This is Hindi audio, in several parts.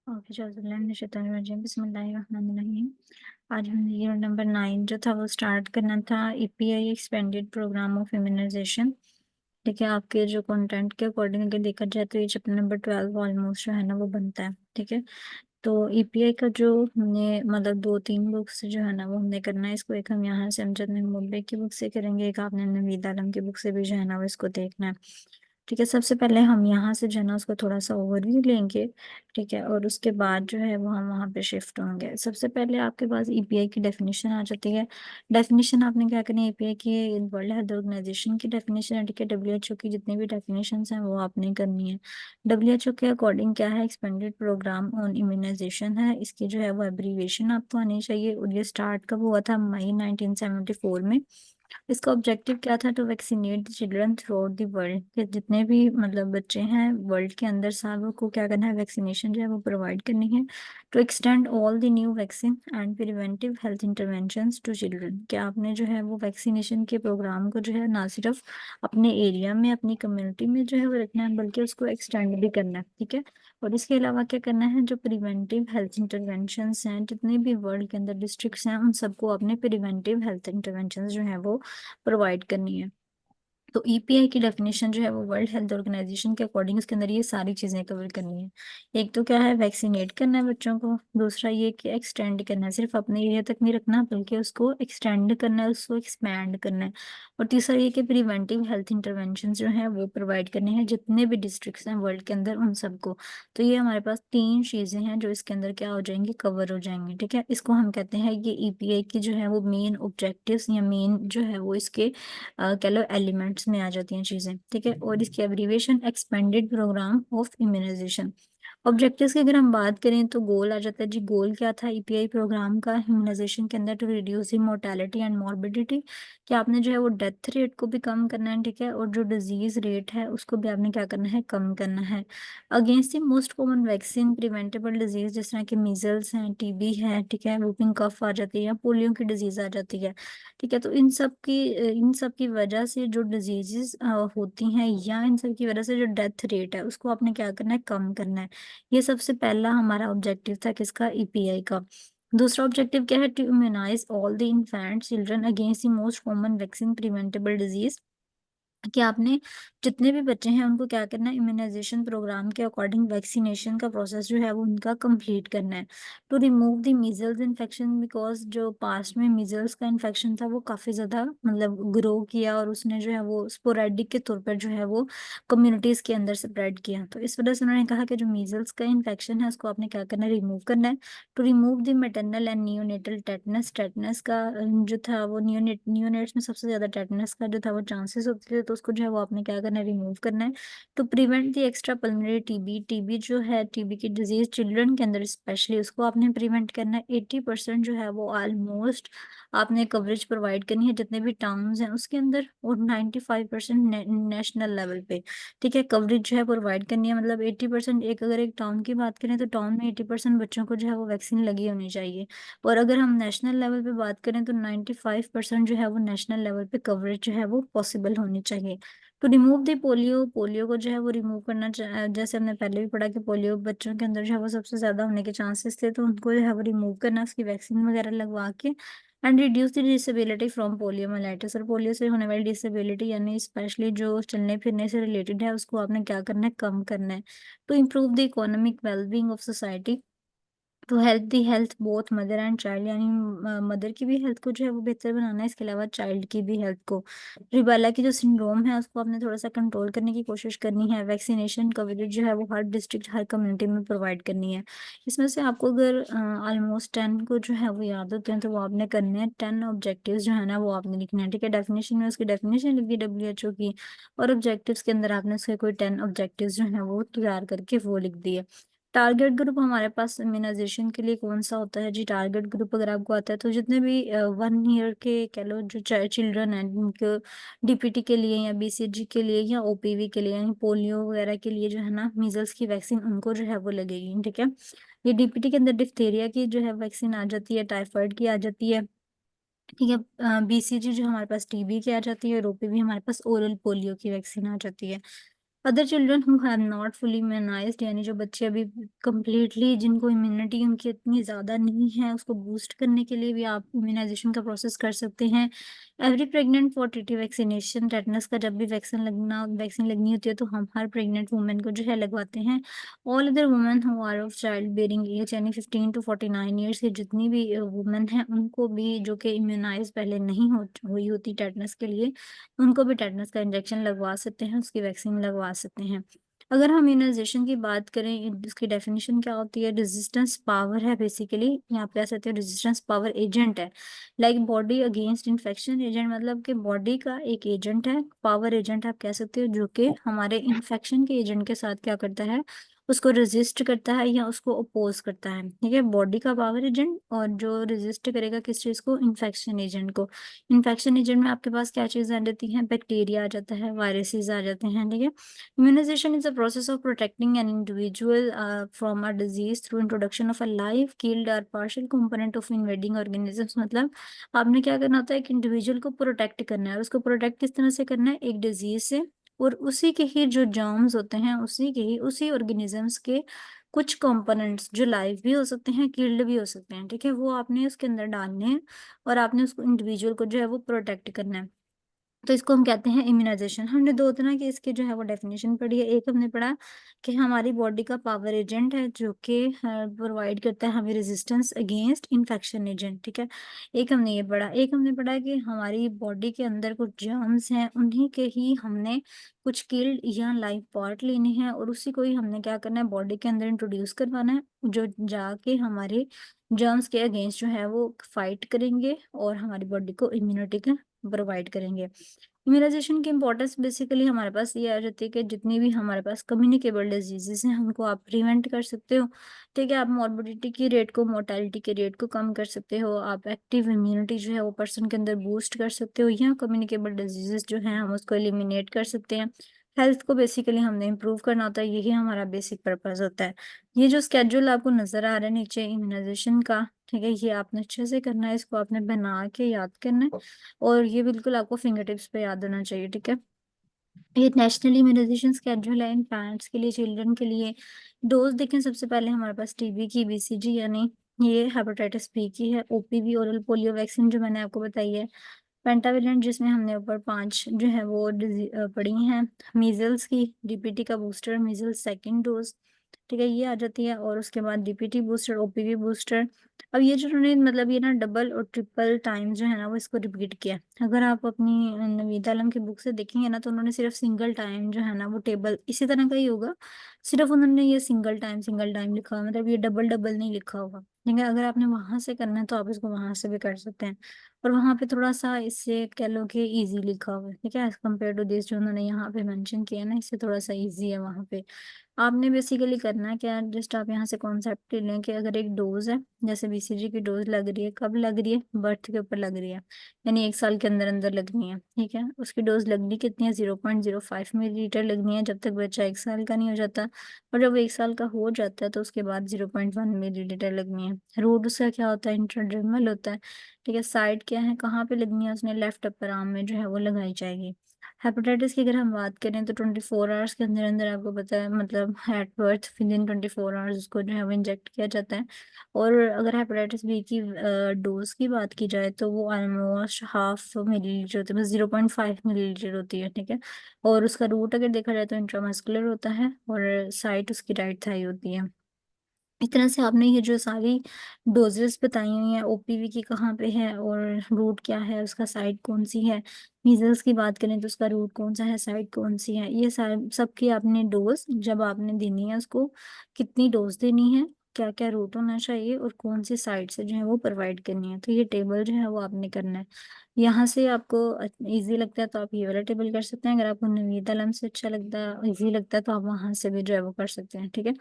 ओके, बिस्मिल्लाहिर्रहमानिर्रहीम। आज हमने यूनिट नंबर 9 जो था वो स्टार्ट करना था, EPI expanded programme of immunisation. ठीक है, आपके जो कंटेंट के अकॉर्डिंग अगर देखा जाए तो ये चैप्टर नंबर 12 ऑलमोस्ट जो है ना वो बनता है। ठीक है, तो ईपीआई का जो हमने मतलब 2-3 बुक्स जो है ना वो हमने करना है इसको। एक हम यहाँ से अमजद महमूद मुंबई की बुक से करेंगे, एक आपने नवीद आलम की बुक से भी जो है ना वो इसको देखना है। ठीक है, सबसे पहले हम यहाँ से जो है ना उसको थोड़ा सा ओवरव्यू लेंगे। ठीक है, और उसके बाद जो है वो हम वहाँ पे शिफ्ट होंगे। सबसे पहले आपके पास ईपीआई की डेफिनेशन आ जाती है। डेफिनेशन आपने क्या करनी है, ईपीआई की वर्ल्ड हेल्थ ऑर्गेनाइजेशन की डेफिनेशन है। ठीक है, डब्ल्यूएचओ की जितनी भी डेफिनेशन हैं वो आपने करनी है। डब्ल्यूएचओ के अकॉर्डिंग क्या है, एक्सपेंडेड प्रोग्राम ऑन इम्यूनाइजेशन है। इसकी जो है वो एब्रीविएशन आपको आनी चाहिए। और ये स्टार्ट कब हुआ था, मई 1974 में। इसका ऑब्जेक्टिव क्या था, to vaccinate the children throughout the world, कि जितने भी मतलब बच्चे हैं वर्ल्ड के अंदर सबको को क्या करना है, वैक्सीनेशन जो है वो प्रोवाइड करनी है। To extend all the new vaccine and preventive health interventions to children, क्या आपने जो है वो वैक्सीनेशन के प्रोग्राम को जो है ना सिर्फ अपने एरिया में अपनी कम्युनिटी में जो है वो रखना है, बल्कि उसको एक्सटेंड भी करना है। ठीक है, और इसके अलावा क्या करना है, जो प्रिवेंटिव हेल्थ इंटरवेंशंस हैं जितने भी वर्ल्ड के अंदर डिस्ट्रिक्ट्स हैं उन सबको अपने प्रिवेंटिव हेल्थ इंटरवेंशंस जो है वो प्रोवाइड करनी है। तो ईपीआई की डेफिनेशन जो है वो वर्ल्ड हेल्थ ऑर्गेनाइजेशन के अकॉर्डिंग उसके अंदर ये सारी चीजें कवर करनी है। एक तो क्या है, वैक्सीनेट करना है बच्चों को। दूसरा ये कि एक्सटेंड करना है, सिर्फ अपने एरिया तक नहीं रखना बल्कि उसको एक्सटेंड करना है, उसको एक्सपैंड करना है। और तीसरा ये कि प्रिवेंटिव हेल्थ इंटरवेंशन जो है वो प्रोवाइड करने हैं जितने भी डिस्ट्रिक्ट्स हैं वर्ल्ड के अंदर उन सबको। तो ये हमारे पास 3 चीजें हैं जो इसके अंदर क्या हो जाएंगी, कवर हो जाएंगी। ठीक है, इसको हम कहते हैं ये ईपीआई की जो है वो मेन ऑब्जेक्टिव्स या मेन जो है वो इसके कह लो एलिमेंट्स में आ जाती हैं चीजें। ठीक है, और इसकी abbreviation expanded programme of immunisation. Objectives की अगर हम बात करें तो गोल आ जाता है जी। गोल क्या था ईपीआई प्रोग्राम का इम्यूनाइजेशन के अंदर, to reduce the mortality and morbidity, कि आपने जो है वो डेथ रेट को भी कम करना है। ठीक है, और जो डिजीज रेट है उसको भी आपने क्या करना है, कम करना है। Against the most common vaccine preventable disease जिस तरह के मीजल्स हैं, टीबी है, ठीक है, वूपिंग कफ आ जाती है या पोलियो की डिजीज आ जाती है। ठीक है, तो इन सब की वजह से जो डिजीजेस होती हैं या इन सब की वजह से जो डेथ रेट है उसको आपने क्या करना है, कम करना है। ये सबसे पहला हमारा ऑब्जेक्टिव था किसका, ईपीआई का। दूसरा ऑब्जेक्टिव क्या है, to immunise all the infant children against the most common vaccine preventable disease, कि आपने जितने भी बच्चे हैं उनको क्या करना है, इम्यूनाइजेशन प्रोग्राम के अकॉर्डिंग वैक्सीनेशन का प्रोसेस जो है वो उनका कंप्लीट करना है। To remove the measles infection, because जो पास्ट में मीजल्स का इन्फेक्शन था वो काफी ज्यादा मतलब ग्रो किया और उसने जो है वो स्पोरेडिक के तौर पर जो है वो कम्युनिटीज के अंदर स्प्रेड किया। तो इस वजह से उन्होंने कहा कि जो मीजल्स का इन्फेक्शन है उसको आपने क्या करना है, रिमूव करना है। To remove the maternal and neonatal tetanus, tetanus का जो था वो नियोनेट्स में सबसे ज्यादा टेटनस का जो था वो चांसेस होते थे, तो उसको जो है वो आपने क्या करना है, रिमूव करना है। To prevent the extra pulmonary TB, TB जो है टीबी की डिजीज चिल्ड्रन के अंदर स्पेशली उसको आपने प्रिवेंट करना है। 80% जो है वो ऑलमोस्ट आपने कवरेज प्रोवाइड करनी है जितने भी टाउन्स हैं उसके अंदर, और 95% नेशनल लेवल पे। ठीक है, कवरेज जो है प्रोवाइड करनी है, मतलब 80%। एक अगर एक टाउन की बात करें तो टाउन में 80% बच्चों को जो है वो वैक्सीन लगी होनी चाहिए। और अगर हम नेशनल लेवल पे बात करें तो 95% जो है वो नेशनल लेवल पे कवरेज जो है वो पॉसिबल होनी चाहिए। To remove the polio, polio को जो है वो रिमूव करना जैसे हमने पहले भी पढ़ा कि पोलियो बच्चों के अंदर जो है वो सबसे ज्यादा होने के चांसेस थे, तो उनको जो है वो रिमूव करना, उसकी वैक्सीन वगैरह लगवा के। And reduce the disability from poliomyelitis, और पोलियो से होने वाली डिसेबिलिटी यानी स्पेशली जो चलने फिरने से रिलेटेड है उसको आपने क्या करना है, कम करना है। To improve the economic wellbeing of society, to help the health both mother and child, यानी मदर की भी हेल्थ को जो है वो बेहतर बनाना है, इसके अलावा चाइल्ड की भी हेल्थ को। रिबेला की जो सिंड्रोम है उसको आपने थोड़ा सा कंट्रोल करने की कोशिश करनी है। वैक्सीनेशन कवरेज जो है वो हर डिस्ट्रिक्ट हर कम्युनिटी में प्रोवाइड करनी है। इसमें से आपको अगर ऑलमोस्ट 10 को जो है वो याद होते हैं तो वो आपने करने हैं। 10 ऑब्जेक्टिव्स जो है ना वो आपने लिखने हैं। ठीक है, डेफिनेशन में उसकी डेफिनेशन लिख दी डब्ल्यूएचओ की, और ऑब्जेक्टिव्स के अंदर आपने उसके कोई 10 ऑब्जेक्टिव्स जो है वो तैयार करके वो लिख दिए। टारगेट ग्रुप हमारे पास इम्यूनाइजेशन के लिए कौन सा होता है जी, टारगेट ग्रुप अगर आपको आता है तो जितने भी 1 ईयर के कह लो जो चिल्ड्रन हैं जिनको डीपीटी के लिए या बीसीजी के लिए या ओपीवी के लिए यानी पोलियो वगैरह के लिए जो है ना मीजल्स की वैक्सीन उनको जो है वो लगेगी। ठीक है, ये डीपीटी के अंदर डिप्थीरिया की जो है वैक्सीन आ जाती है, टाइफाइड की आ जाती है। ठीक है, बीसीजी जो हमारे पास टीबी की आ जाती है, और ओपीवी हमारे पास ओरल पोलियो की वैक्सीन आ जाती है। Other children who have not fully immunised, यानी जो बच्चे अभी कंप्लीटली जिनको इम्यूनिटी उनकी इतनी ज़्यादा नहीं है, उसको बूस्ट करने के लिए भी आप इम्यूनाइजेशन का प्रोसेस कर सकते हैं। Every pregnant for TT vaccination, tetanus का जब भी वैक्सीन लगनी होती है तो हम हर प्रेग्नेंट वुमेन को जो है लगवाते हैं। All other women who are of child bearing age, यानी 15 to 49 ईयर्स की जितनी भी वुमेन हैं उनको भी जो कि इम्यूनाइज पहले नहीं हुई होती टेटनस के लिए, उनको भी टेटनस का इंजेक्शन लगवा सकते हैं, उसकी वैक्सीन लगवा सकते हैं। अगर हम इम्यूनाइजेशन की बात करें, इसकी डेफिनेशन क्या होती है? रेजिस्टेंस पावर है बेसिकली, यहाँ पे कह सकते हैं रेजिस्टेंस पावर एजेंट है। Like body against infection agent, मतलब कि बॉडी का एक एजेंट है। पावर एजेंट आप कह सकते हो, जो कि हमारे इन्फेक्शन के एजेंट के साथ क्या करता है, उसको रेजिस्ट करता है या उसको अपोज करता है। ठीक है, बॉडी का पावर एजेंट, और जो रेजिस्ट करेगा किस चीज़ को? इन्फेक्शन एजेंट को। इन्फेक्शन एजेंट में आपके पास क्या चीज़ आ जाती है? बैक्टीरिया आ जाता है, वायरसेस आ जाते हैं। ठीक है, immunisation is a process of protecting an individual from a disease through introduction of a live killed और partial component of invading organisms. मतलब आपने क्या करना होता है? एक इंडिविजुअल को प्रोटेक्ट करना है, और उसको प्रोटेक्ट किस तरह से करना है? एक डिजीज से, और उसी के ही जो जर्म्स होते हैं, उसी ऑर्गेनिजम्स के कुछ कंपोनेंट्स जो लाइव भी हो सकते हैं, किल्ड भी हो सकते हैं। ठीक है, वो आपने उसके अंदर डालने हैं, और आपने उसको इंडिविजुअल को जो है वो प्रोटेक्ट करना है। तो इसको हम कहते हैं इम्यूनाइजेशन। हमने 2 तरह की इसकी जो है वो डेफिनेशन पढ़ी है। एक हमने पढ़ा कि हमारी बॉडी का पावर एजेंट है, जो कि प्रोवाइड करता है हमें रेजिस्टेंस अगेंस्ट इन्फेक्शन एजेंट। ठीक है, एक हमने ये पढ़ा। एक हमने पढ़ा कि हमारी बॉडी के अंदर कुछ जर्म्स हैं, उन्हीं के ही हमने कुछ किल्ड या लाइव पार्ट लेने हैं, और उसी को ही हमने क्या करना है? बॉडी के अंदर इंट्रोड्यूस करवाना है, जो जाके हमारे जर्म्स के अगेंस्ट जो है वो फाइट करेंगे और हमारी बॉडी को इम्यूनिटी का प्रोवाइड करेंगे। इम्यूनाइजेशन की इंपॉर्टेंस बेसिकली हमारे पास ये आ जाती है कि जितनी भी हमारे पास कम्युनिकेबल डिजीजेस हैं, उनको आप प्रिवेंट कर सकते हो। ठीक है, आप मॉर्बिडिटी की रेट को, मोर्टेलिटी के रेट को कम कर सकते हो। आप एक्टिव इम्यूनिटी जो है वो पर्सन के अंदर बूस्ट कर सकते हो, या कम्युनिकेबल डिजीजेस जो हैं हम उसको एलिमिनेट कर सकते हैं। हेल्थ को बेसिकली हमने इम्प्रूव करना होता है, यही हमारा बेसिक पर्पज होता है। ये जो स्केड्यूल आपको नजर आ रहा है नीचे इम्यूनाइजेशन का, ठीक है, ये आपने अच्छे से करना है, इसको आपने बना के याद करना है, और ये बिल्कुल आपको फिंगर टिप्स पे याद होना चाहिए। ठीक है, ये नेशनल इम्यूनाइजेशन स्केड्यूल है इन पेरेंट्स के लिए, चिल्ड्रन के लिए। डोज देखें, सबसे पहले हमारे पास टीबी की, बीसीजी यानी ये हेपेटाइटिस बी की है, ओपीवी ओरल पोलियो वैक्सीन जो मैंने आपको बताई है, पेंटाविलेंट जिसमें हमने ऊपर 5 जो है वो पढ़ी हैं, मीजल्स की डीपीटी का बूस्टर, मीजल्स सेकेंड डोज। ठीक है, ये आ जाती है, और उसके बाद डीपीटी बूस्टर, ओपीवी बूस्टर। अब ये जो उन्होंने मतलब ये ना डबल और ट्रिपल टाइम जो है ना वो इसको रिपीट किया। अगर आप अपनी नवीद आलम की बुक से देखेंगे ना, तो उन्होंने सिर्फ सिंगल टाइम जो है ना वो टेबल इसी तरह का ही होगा, सिर्फ उन्होंने ये सिंगल टाइम लिखा हुआ, मतलब ये डबल डबल नहीं लिखा होगा। लेकिन अगर आपने वहां से करना है तो आप इसको वहां से भी कर सकते हैं, और वहां पे थोड़ा सा इससे कह लो कि इजी लिखा हुआ है। ठीक है, एज कम्पेयर टू दिस जो उन्होंने यहाँ पे मेंशन किया ना, इससे थोड़ा सा इजी है वहां पे। आपने बेसिकली करना है क्या? जस्ट आप यहाँ से कॉन्सेप्ट ले लें कि अगर एक डोज है, जैसे बीसीजी की डोज लग रही है, कब लग रही है? बर्थ के ऊपर लग रही है, यानी 1 साल के अंदर अंदर लगनी है। ठीक है, उसकी डोज लगनी कितनी है? 0.05 मिलीलीटर लगनी है, जब तक बच्चा 1 साल का नहीं हो जाता। और जब 1 साल का हो जाता है तो उसके बाद 0.1 मिलीलीटर लगनी है। रूट उसका क्या होता है? इंट्राडर्मल होता है। ठीक है, साइड क्या है, कहाँ पे लगनी है? उसने लेफ्ट अपर आर्म में जो है वो लगाई जाएगी। हेपेटाइटिस की अगर हम बात करें तो 24 आवर्स के अंदर अंदर आपको पता है, मतलब at birth with in 24 hours उसको जो है वो इंजेक्ट किया जाता है। और अगर हेपेटाइटिस बी की डोज की बात की जाए तो वो ऑलमोस्ट 0.5 मिलीलीटर होती है, बस 0.5 मिलीलीटर होती है। ठीक है, और उसका रूट अगर देखा जाए तो इंट्रामस्कुलर होता है, और साइट उसकी राइट थाई होती है। इस तरह से आपने ये जो सारी डोजेस बताई हुई हैं, ओपीवी की कहाँ पे है और रूट क्या है, उसका साइड कौन सी है। मीजल्स की बात करें तो उसका रूट कौन सा है, साइड कौन सी है, ये सारे सबकी आपने डोज जब आपने देनी है उसको, कितनी डोज देनी है, क्या क्या रूट होना चाहिए, और कौन सी साइड से जो है वो प्रोवाइड करनी है, तो ये टेबल जो है वो आपने करना है। यहाँ से आपको इजी लगता है तो आप ये वाला टेबल कर सकते हैं, अगर आपको नवीद आलम से अच्छा लगता है, इजी लगता है, तो आप वहां से भी जो है वो कर सकते हैं। ठीक है,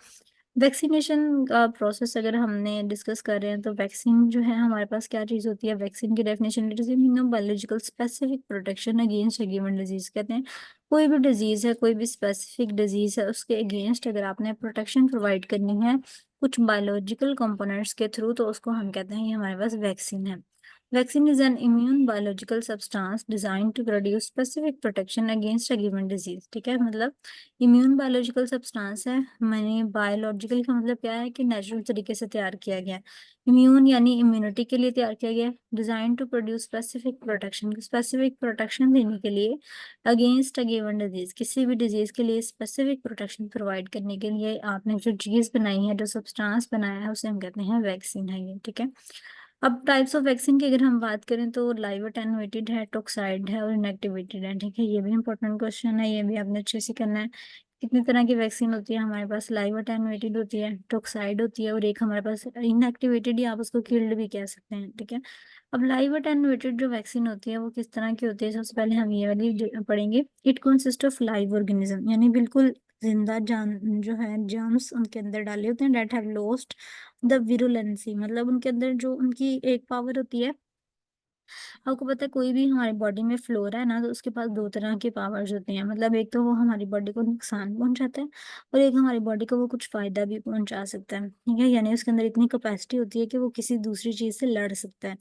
वैक्सीनेशन का प्रोसेस अगर हमने डिस्कस कर रहे हैं तो वैक्सीन जो है हमारे पास क्या चीज़ होती है? वैक्सीन की definition it is biological specific protection against A given disease. कहते हैं कोई भी डिजीज है, कोई भी स्पेसिफिक डिजीज है, उसके अगेंस्ट अगर आपने प्रोटेक्शन प्रोवाइड करनी है कुछ बायोलॉजिकल कंपोनेंट्स के थ्रू, तो उसको हम कहते हैं ये हमारे पास वैक्सीन है। Vaccine is an immune biological substance design to produce specific protection against a given disease. ठीक है, मतलब इम्यून बायोलॉजिकल सब्सटेंस है, मैंने बायोलॉजिकल का मतलब क्या है कि नेचुरल तरीके से तैयार किया गया है। इम्यून यानी इम्यूनिटी के लिए तैयार किया गया है। Design to produce specific protection देने के लिए अगेंस्ट अ गिवन डिजीज, किसी भी डिजीज के लिए स्पेसिफिक प्रोटेक्शन प्रोवाइड करने के लिए आपने जो चीज बनाई है, जो सब्सटेंस बनाया है, उसे हम कहते हैं वैक्सीन है ये। ठीक है, अब टाइप्स ऑफ वैक्सीन की अगर हम बात करें तो लाइव अटेनुएटेड है, टॉक्साइड है और इनएक्टिवेटेड है। ठीक है, ये भी इंपॉर्टेंट क्वेश्चन है, ये भी आपने अच्छे से करना है। कितनी तरह की वैक्सीन होती है हमारे पास? लाइव अटेनुएटेड होती है, टॉक्साइड होती है और एक हमारे पास इनएक्टिवेटेड, या आप उसको किल्ड भी कह सकते हैं। ठीक है, अब लाइव अटेनुएटेड जो वैक्सीन होती है वो किस तरह की होती है? सबसे पहले हम ये वाली पढ़ेंगे। It consist of live organism, यानी बिल्कुल जिंदा जान जो है, जर्म्स उनके अंदर डाले होते हैं। डेट हैव लॉस्ट द विरुलेंसी, मतलब उनके अंदर जो उनकी एक पावर होती है। आपको पता है कोई भी हमारी बॉडी में फ्लोरा है ना, तो उसके पास दो तरह के पावर्स होते हैं। मतलब एक तो वो हमारी बॉडी को नुकसान पहुंचाता है और एक हमारी बॉडी को वो कुछ फायदा भी पहुंचा सकता है। ठीक है, यानी उसके अंदर इतनी कैपेसिटी होती है कि वो किसी दूसरी चीज से लड़ सकता है।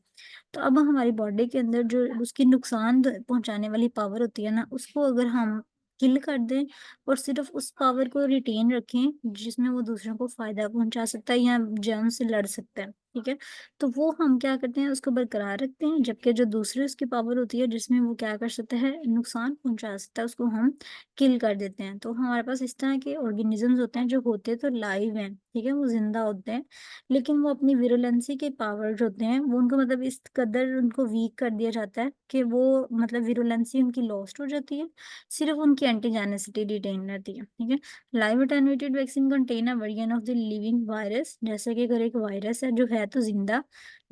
तो अब हमारी बॉडी के अंदर जो उसकी नुकसान पहुंचाने वाली पावर होती है ना, उसको अगर हम किल कर दें और सिर्फ उस पावर को रिटेन रखें जिसमें वो दूसरों को फायदा पहुंचा सकता है या जर्म से लड़ सकता है। ठीक है, तो वो हम क्या करते हैं, उसको बरकरार रखते हैं, जबकि जो दूसरी उसकी पावर होती है जिसमें वो क्या कर सकता है, नुकसान पहुंचा सकता है, उसको हम किल कर देते हैं। तो हमारे पास इस तरह के ऑर्गेनिजम्स होते हैं जो होते तो लाइव हैं। ठीक है, वो जिंदा होते हैं, लेकिन वो अपनी विरुलेंसी के पावर होते हैं, वो उनको मतलब इस कदर उनको वीक कर दिया जाता है कि वो मतलब विरुलेंसी उनकी लॉस्ट हो जाती है, सिर्फ उनकी एंटीजेनिसिटी रिटेन रहती है। ठीक है, live attenuated vaccine contain a variant of the living virus, जैसे कि अगर एक वायरस है जो है तो जिंदा,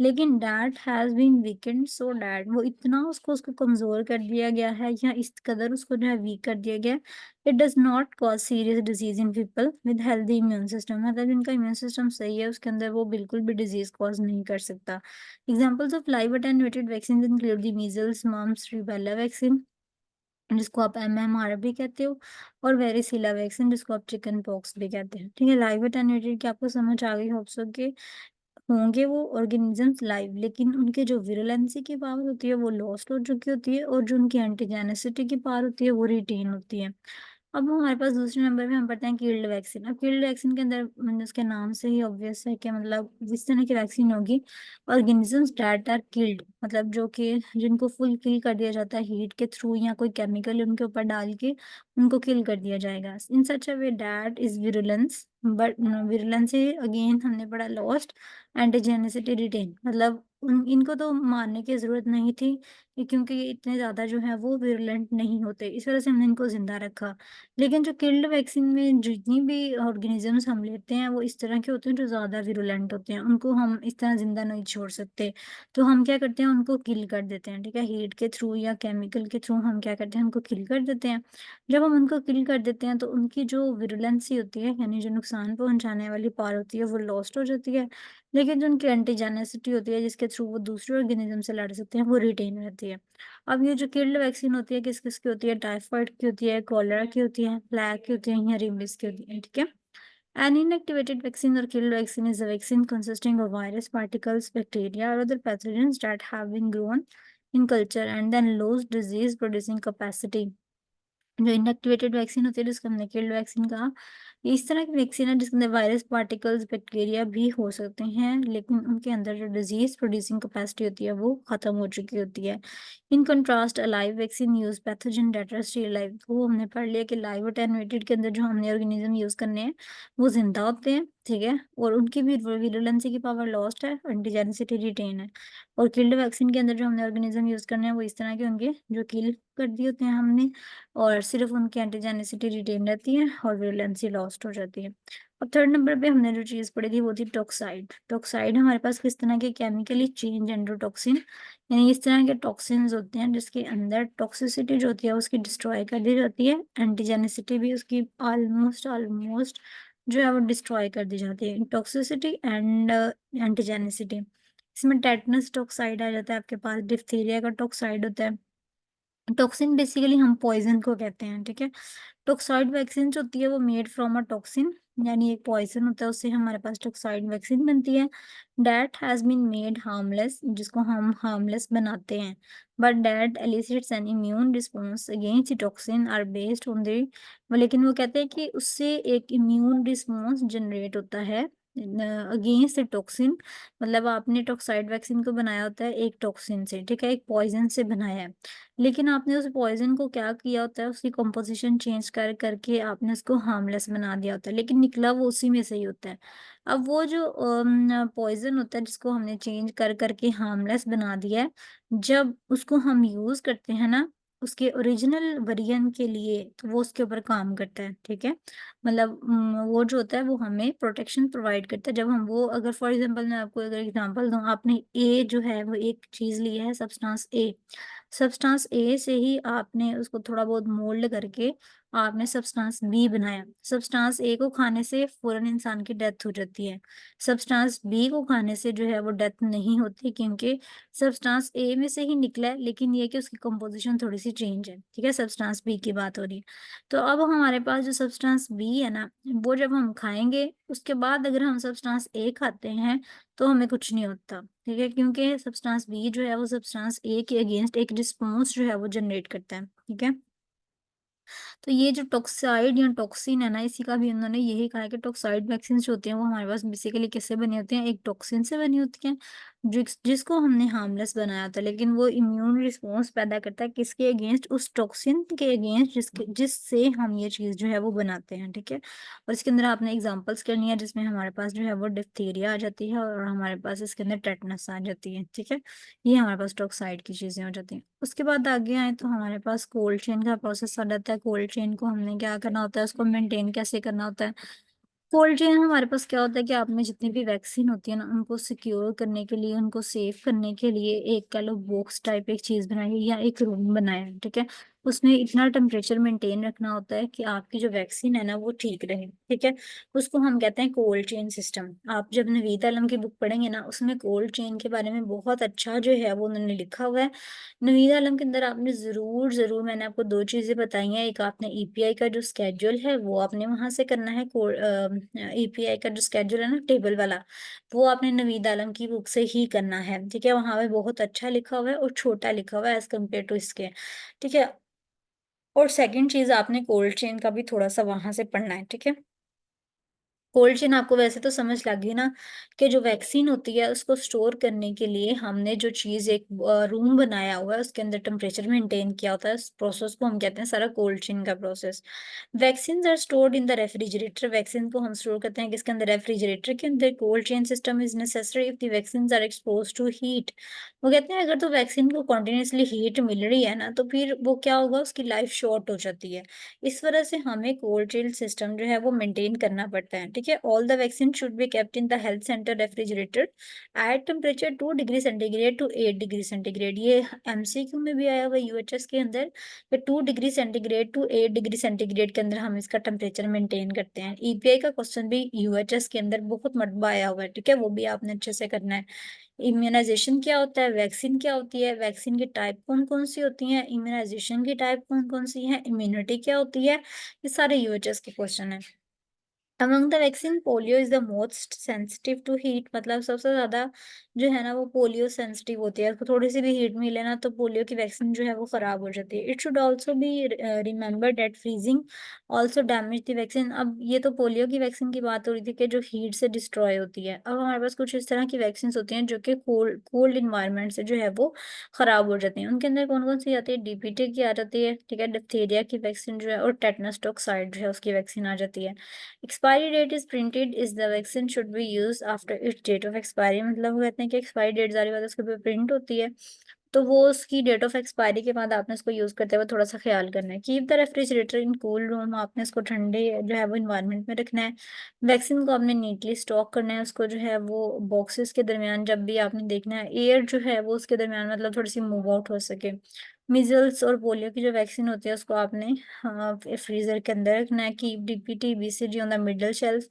लेकिन that has been weakened so that वो इतना उसको उसको कमजोर कर दिया गया है, या इस कदर उसको जो है वीक कर दिया गया है, it does not cause serious disease in people with healthy immune system, मतलब जिनका इम्यून सिस्टम सही है उसके अंदर वो बिल्कुल भी डिजीज कॉज नहीं कर सकता। Examples of live attenuated vaccine include the measles, mumps, rubella vaccine जिसको आप MMR भी कहते हो, और वेरिसिला वैक्सीन जिसको आप चिकन पॉक्स भी कहते हैं। ठीक है, लाइव एटेन्यूएटेड की आपको समझ आ गई होप सो के होंगे वो ऑर्गेनिजम्स लाइव, लेकिन उनके जो विरुलेंसी की पावर होती है वो लॉस्ट हो चुकी होती है, और जो उनकी एंटीजेनेसिटी की पावर होती है वो रिटेन होती है। अब हमारे पास दूसरे नंबर पे हम पढ़ते हैं किल्ड वैक्सीन। अब किल्ड वैक्सीन के अंदर मतलब उसके नाम से ही ऑब्वियस है कि मतलब जिस तरह की वैक्सीन होगी, ऑर्गेनिजम्स दैट आर किल्ड, मतलब जो कि जिनको फुल किल कर दिया जाता है हीट के थ्रू या कोई केमिकल उनके ऊपर डाल के उनको किल कर दिया जाएगा in such a way that is virulence, but virulence again हमने पढ़ा लॉस्ट, एंटीजेनिसिटी रिटेन, मतलब इनको तो मारने की जरूरत नहीं थी क्योंकि ये इतने ज्यादा जो है वो विरुलेंट नहीं होते, इस वजह से हमने इनको जिंदा रखा। लेकिन जो किल्ड वैक्सीन में जितनी भी ऑर्गेनिजम्स हम लेते हैं वो इस तरह के होते हैं जो ज़्यादा विरुलेंट होते हैं, उनको हम इस तरह जिंदा नहीं छोड़ सकते। तो हम क्या करते हैं, उनको किल कर देते हैं। ठीक है, हीट के थ्रू या केमिकल के थ्रू हम क्या करते हैं, उनको किल कर देते हैं। जब हम उनको किल कर देते हैं तो उनकी जो विरुलेंसी होती है, यानी जो नुकसान पहुंचाने वाली पावर होती है, वो लॉस्ट हो जाती है, लेकिन जो उनकी एंटीजेनेसिटी होती है जिसके थ्रू वो दूसरे ऑर्गेनिज्म से लड़ सकते हैं, वो रिटेन रहती है। अब ये जो किल्ड वैक्सीन होती है किस किस की होती है? टाइफाइड की होती है, कॉलरा की होती है, प्लेग की होती है या रेबीज की होती है। ठीक है, an inactivated vaccine or killed vaccine is a vaccine consisting of virus particles, bacteria, or other pathogens that have been grown in culture and then lose disease producing capacity। जो इनएक्टिवेटेड वैक्सीन होती है जिसको हमने किल्ड वैक्सीन कहा, ये इस तरह की वैक्सीन है जिसके अंदर वायरस पार्टिकल्स, बैक्टीरिया भी हो सकते हैं, लेकिन उनके अंदर जो डिजीज प्रोड्यूसिंग कैपेसिटी होती है वो खत्म हो चुकी होती है। In contrast live vaccine use pathogen that are still live, वो हमने पढ़ लिया कि लाइव अटेन्यूएटेड के अंदर जो हमने ऑर्गेनिज्म यूज करने हैं वो जिंदा होते हैं। ठीक है, और उनकी भी विरुलेंसी की पावर लॉस्ट है, एंटीजेनिसिटी रिटेन है। और किल्ड वैक्सीन के अंदर जो हमने ऑर्गेनिज्म यूज करने हैं वो इस तरह के होंगे जो किल कर दिए होते हैं हमने, और सिर्फ उनकी एंटीजेनिसिटी रिटेन रहती है और विरुलेंसी लॉस्ट हो जाती है। अब थर्ड नंबर पे हमने जो चीज़ पढ़ी थी वो थी टॉक्साइड। टॉक्साइड हमारे पास किस तरह के केमिकली चेंज एंडोटॉक्सिन, यानी इस तरह के टॉक्सिन्स होते हैं जिसके अंदर टॉक्सिसिटी जो होती है उसकी डिस्ट्रॉय कर दी जाती है, एंटीजेनिसिटी भी उसकी ऑलमोस्ट ऑलमोस्ट जो है वो डिस्ट्रॉय कर दी जाती है। टॉक्सिसिटी एंड एंटीजेनिसिटी, इसमें टेटनस टॉक्साइड आ जाता है आपके पास, डिphtheria का टॉक्साइड होता है, टॉक्सिन बेसिकली हम पॉइजन को कहते हैं, ठीक है। टॉक्साइड वैक्सीन जो होती है वो मेड फ्रॉम अ टॉक्सिन, यानी एक पॉइजन होता है, उससे हमारे पास टॉक्साइड वैक्सीन बनती है। That has been made harmless, जिसको हम हार्मलेस बनाते हैं, but that elicits an immune response against the toxin are based on the, लेकिन वो कहते हैं कि उससे एक इम्यून रिस्पॉन्स जनरेट होता है अगेंस्ट द टॉक्सिन। मतलब आपने टॉक्साइड वैक्सीन को बनाया होता है एक टॉक्सिन से, ठीक है, एक पॉइजन से बनाया है, लेकिन आपने उस पॉइज़न को क्या किया होता है, उसकी कंपोज़िशन चेंज कर करके आपने उसको हार्मलेस बना दिया होता है, लेकिन निकला वो उसी में से ही होता है। अब वो जो पॉइज़न होता है जिसको हमने चेंज कर करके हार्मलेस बना दिया है, जब उसको हम यूज़ करते हैं ना, उसके ओरिजिनल वेरिएंट के लिए, तो वो उसके ऊपर काम करता है, ठीक है? मतलब वो जो होता है वो हमें प्रोटेक्शन प्रोवाइड करता है। जब हम वो, अगर फॉर एग्ज़ाम्पल मैं आपको अगर एग्ज़ाम्पल दूँ, आपने ए जो है वो एक चीज़ ली है, सब्सटेंस ए। सब्सटेंस ए से ही आपने उसको थोड़ा बहुत मोल्ड करके आपने सब्सटेंस बी बनाया। सब्सटेंस ए को खाने से फ़ौरन इंसान की डेथ हो जाती है। सब्सटेंस बी को खाने से जो है वो डेथ नहीं होती, क्योंकि सब्सटेंस ए में से ही निकला है, लेकिन ये है कि उसकी कंपोज़िशन थोड़ी-सी चेंज है, ठीक है? सब्सटेंस बी की बात हो रही है। तो अब हमारे पास जो सब्सटेंस बी है ना, वो जब हम खाएँगे, उसके बाद अगर हम सब्सटेंस ए खाते हैं, तो हमें कुछ नहीं होता, ठीक है? क्योंकि सब्सटेंस बी जो है वो सब्सटेंस ए के अगेंस्ट एक रिस्पॉन्स जो है वो जनरेट करता है, ठीक है? तो ये जो टॉक्साइड या टॉक्सिन है ना, इसी का भी उन्होंने यही कहा है कि टॉक्साइड वैक्सीन जो होती हैं वो हमारे पास बेसिकली किससे बनी होती हैं, एक टॉक्सिन से बनी होती हैं, जिसको हमने हार्मलेस बनाया था, लेकिन वो इम्यून रिस्पॉन्स पैदा करता है किसके अगेंस्ट, उस टॉक्सिन के अगेंस्ट जिससे हम ये चीज़ जो है वो बनाते हैं, ठीक है। और इसके अंदर आपने एग्जाम्पल्स करनी है, जिसमें हमारे पास जो है वो डिप्थीरिया आ जाती है, और हमारे पास इसके अंदर टेटनस आ जाती है, ठीक है। ये हमारे पास टॉक्साइड की चीज़ें हो जाती हैं। उसके बाद आगे आएँ तो हमारे पास कोल्ड चेन का प्रोसेस आ जाता है। कोल्ड चेन को हमने क्या करना होता है, उसको मेंटेन कैसे करना होता है। कोल्ड चेन हमारे पास क्या होता है कि आपने जितनी भी वैक्सीन होती है ना, उनको सिक्योर करने के लिए, उनको सेव करने के लिए एक कह लो बॉक्स टाइप एक चीज़ बनाई है या एक रूम बनाया है, ठीक है? उसमें इतना टेम्परेचर मेंटेन रखना होता है कि आपकी जो वैक्सीन है ना वो ठीक रहे, ठीक है? उसको हम कहते हैं कोल्ड चेन सिस्टम। आप जब नवीद आलम की बुक पढ़ेंगे ना, उसमें कोल्ड चेन के बारे में बहुत अच्छा जो है वो उन्होंने लिखा हुआ है। नवीद आलम के अंदर आपने ज़रूर मैंने आपको 2 चीज़ें बताई हैं। एक आपने ईपीआई का जो शेड्यूल है वो आपने वहाँ से करना है, ईपीआई का जो शेड्यूल है ना टेबल वाला, वो आपने नवीद आलम की बुक से ही करना है, ठीक है? वहाँ पे बहुत अच्छा लिखा हुआ है और छोटा लिखा हुआ है एज़ कम्पेयर टू इसके, ठीक है? और सेकंड चीज़ आपने कोल्ड चेन का भी थोड़ा-सा वहाँ से पढ़ना है, ठीक है? कोल्ड चेन आपको वैसे तो समझ लग गई ना, कि जो वैक्सीन होती है उसको स्टोर करने के लिए हमने जो चीज़ एक रूम बनाया हुआ है, उसके अंदर टेम्परेचर मेंटेन किया होता है, उस प्रोसेस को हम कहते हैं सारा कोल्ड चेन का process. Vaccines are stored in the refrigerator, vaccine को हम स्टोर करते हैं किसके अंदर, रेफ्रिजरेटर के अंदर। Cold chain system is necessary if the vaccines are expose to heat. वो कहते हैं अगर तो वैक्सीन को कंटिन्यूअसली हीट मिल रही है ना, तो फिर वो क्या होगा, उसकी लाइफ शॉर्ट हो जाती है। इस वजह से हमें कोल्ड चिल सिस्टम जो है वो मेंटेन करना पड़ता है, ठीक है। All the vaccine should be kept in the health centre refrigerator at temperature 2 degree centigrade to 8 degree centigrade. ये एमसीक्यू में भी आया हुआ यूएचएस के अंदर कि 2 degree centigrade to 8 degree centigrade के अंदर हम इसका टेम्परेचर मेंटेन करते हैं। ईपीआई का क्वेश्चन भी यूएचएस के अंदर बहुत मरतबा आया हुआ है, ठीक है, वो भी आपने अच्छे से करना है। इम्यूनाइज़ेशन क्या होता है? वैक्सीन क्या होती है? वैक्सीन की टाइप कौन-कौन सी होती हैं? इम्यूनाइज़ेशन की टाइप कौन-कौन सी हैं? इम्यूनिटी क्या होती है? ये सारे यूएचएस के क्वेश्चन हैं। Among the vaccine polio is the most sensitive to heat, मतलब सबसे ज़्यादा जो है ना वो पोलियो सेंसिटिव होती है। उसको थोड़ी-सी भी हीट मिले ना तो पोलियो की वैक्सीन जो है वो ख़राब हो जाती है। It should also be remembered that freezing also damage the vaccine. अब ये तो पोलियो की वैक्सीन की बात हो रही थी कि जो हीट से डिस्ट्रॉय होती है। अब हमारे पास कुछ इस तरह की वैक्सीन्स होती हैं जो कि कोल्ड कोल्ड एनवायरनमेंट से जो है वो ख़राब हो जाती हैं। उनके अंदर कौन-कौन सी आती है? डीपीटी की आ जाती है, ठीक है? डिप्थीरिया की वैक्सीन जो है और टेटनस टॉक्साइड जो है उसकी वैक्सीन आ जाती है। Expiry date is printed is the vaccine should be use after its date of expiry, मतलब वो कहते हैं कि एक्सपायरी डेट जारी बाद उसके ऊपर प्रिंट होती है, तो वो उसकी डेट ऑफ एक्सपायरी के बाद आपने उसको यूज़ करते हुए थोड़ा सा ख्याल करना है। Keep the refrigerator in cool room, आपने इसको ठंडे जो है वो इन्वायरमेंट में रखना है। वैक्सीन को आपने नीटली स्टॉक करना है, उसको जो है वो बॉक्सेस के दरमियान जब भी आपने देखना है एयर जो है वो उसके दरमियान मतलब थोड़ी सी मूव आउट हो सके। मीजल्स और पोलियो की जो वैक्सीन होती है उसको आपने फ्रीजर के अंदर रखना है। Keep DPT BCG on the middle shelf,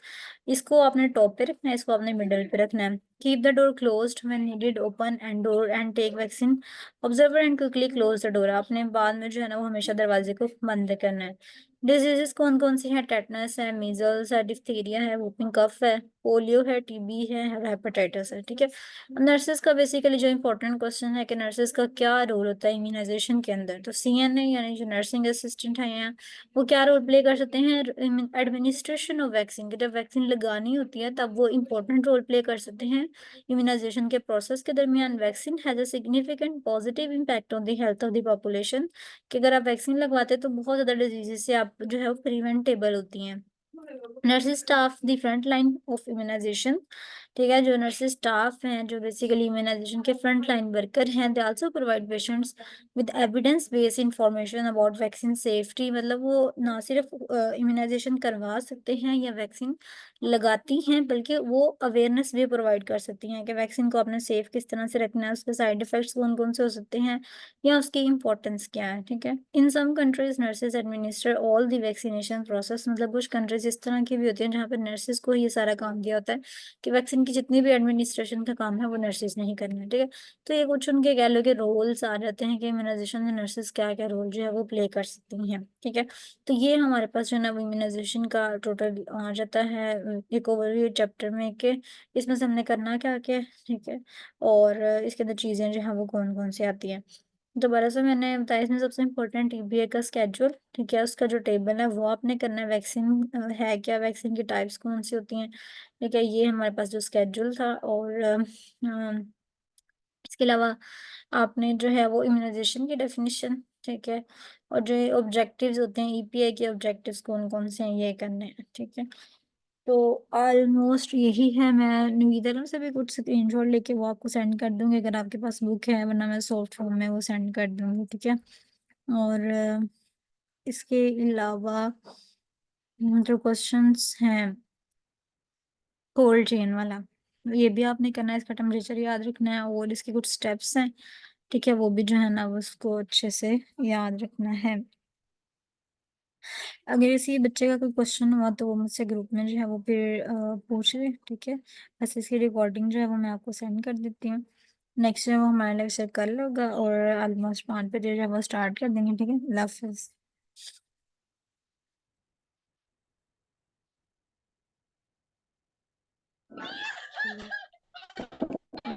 इसको आपने टॉप पे रखना है, इसको आपने मिडल पे रखना है। Keep the door closed when needed, open and door and take vaccine, observer and quickly close the door. आपने बाद में जो है ना वो हमेशा दरवाजे को बंद करना है। डिजीजेस कौन कौन सी है? टेटनस है, मीजल्स है, डिप्थीरिया है, वूपिंग कफ है, पोलियो है, टीबी है, हेपेटाइटिस है। ठीक है। नर्सेस का बेसिकली जो इंपॉर्टेंट क्वेश्चन है कि नर्सेस का क्या रोल होता है इम्यूनाइजेशन के अंदर, तो सीएनए यानी जो नर्सिंग असिस्टेंट है यहाँ, वो क्या रोल प्ले कर सकते हैं? एडमिनिस्ट्रेशन ऑफ वैक्सीन, की जब वैक्सीन लगानी होती है तब वो इंपॉर्टेंट रोल प्ले कर सकते हैं इम्यूनाइजेशन के प्रोसेस के दरमियान। Vaccine has a significant positive impact on the health of the population, कि अगर आप वैक्सीन लगवाते हैं तो बहुत ज़्यादा डिजीजेस से आप जो है वो प्रिवेंटेबल होती हैं। Nurses staff the front line of immunisation, ठीक है, जो नर्सिस स्टाफ हैं जो बेसिकली इम्यूनाइजेशन के फ्रंट लाइन वर्कर हैं, they also provide patients with evidence based information about vaccine safety. मतलब वो ना सिर्फ इम्यूनाइजेशन करवा सकते हैं या वैक्सीन लगाती हैं, बल्कि वो अवेयरनेस भी प्रोवाइड कर सकती हैं कि वैक्सीन को आपने सेफ किस तरह से रखना है, उसके साइड इफेक्ट्स कौन कौन से हो सकते हैं या उसकी इंपॉर्टेंस क्या है। ठीक है। In some countries nurses administer all the vaccination process, मतलब कुछ कंट्रीज इस तरह की भी होती हैं जहाँ पर नर्सेज को ये सारा काम दिया होता है कि वैक्सीन की जितनी भी एडमिनिस्ट्रेशन का काम है वो नर्सेज ने ही करना है। ठीक है। तो ये कुछ उनके कह लो कि रोल्स आ जाते हैं कि इम्यूनाइजेशन में नर्सेज क्या क्या रोल जो है वो प्ले कर सकती हैं। ठीक है। तो ये हमारे पास जो है ना वो इम्यूनाइजेशन का टोटल आ जाता है एक ओवरव्यू चैप्टर में कि इसमें से हमने करना क्या क्या है। ठीक है। और इसके अंदर चीज़ें जो हैं वो कौन कौन सी आती हैं। दोबारा से मैंने बताया इसमें सबसे इम्पोर्टेंट टीबीए का स्केड्यूल, ठीक है, उसका जो टेबल है वो आपने करना है। वैक्सीन है क्या, वैक्सीन की टाइप्स कौन सी होती हैं, ठीक है, ये हमारे पास जो स्केड्यूल था। और इसके अलावा आपने जो है वो इम्यूनाइजेशन की डेफिनेशन, ठीक है, और जो ऑब्जेक्टिव्स होते हैं ईपीआई के ऑब्जेक्टिव्स कौन कौन से हैं ये करने हैं। ठीक है। तो ऑलमोस्ट यही है। मैं निवेदन से भी कुछ स्क्रीनशॉट लेके वो आपको सेंड कर दूंगी अगर आपके पास बुक है, वरना मैं सॉफ्ट फॉर्म में वो सेंड कर दूंगी। ठीक है। और इसके अलावा जो क्वेश्चंस हैं कोल्ड चेन वाला, ये भी आपने करना है, इसका टेम्परेचर याद रखना है और इसके कुछ स्टेप्स हैं, ठीक है, वो भी जो है ना वो उसको अच्छे से याद रखना है। अगर इसी बच्चे का कोई क्वेश्चन हुआ तो वो मुझसे ग्रुप में जो है वो फिर पूछ ले। ठीक है। बस इसकी रिकॉर्डिंग जो है वो मैं आपको सेंड कर देती हूँ। नेक्स्ट जो है वो हमारा लेक्चर कल होगा और ऑलमोस्ट 5 बजे जो है वो स्टार्ट कर देंगे। ठीक है। अल्लाह हाफिज़।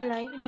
लाइव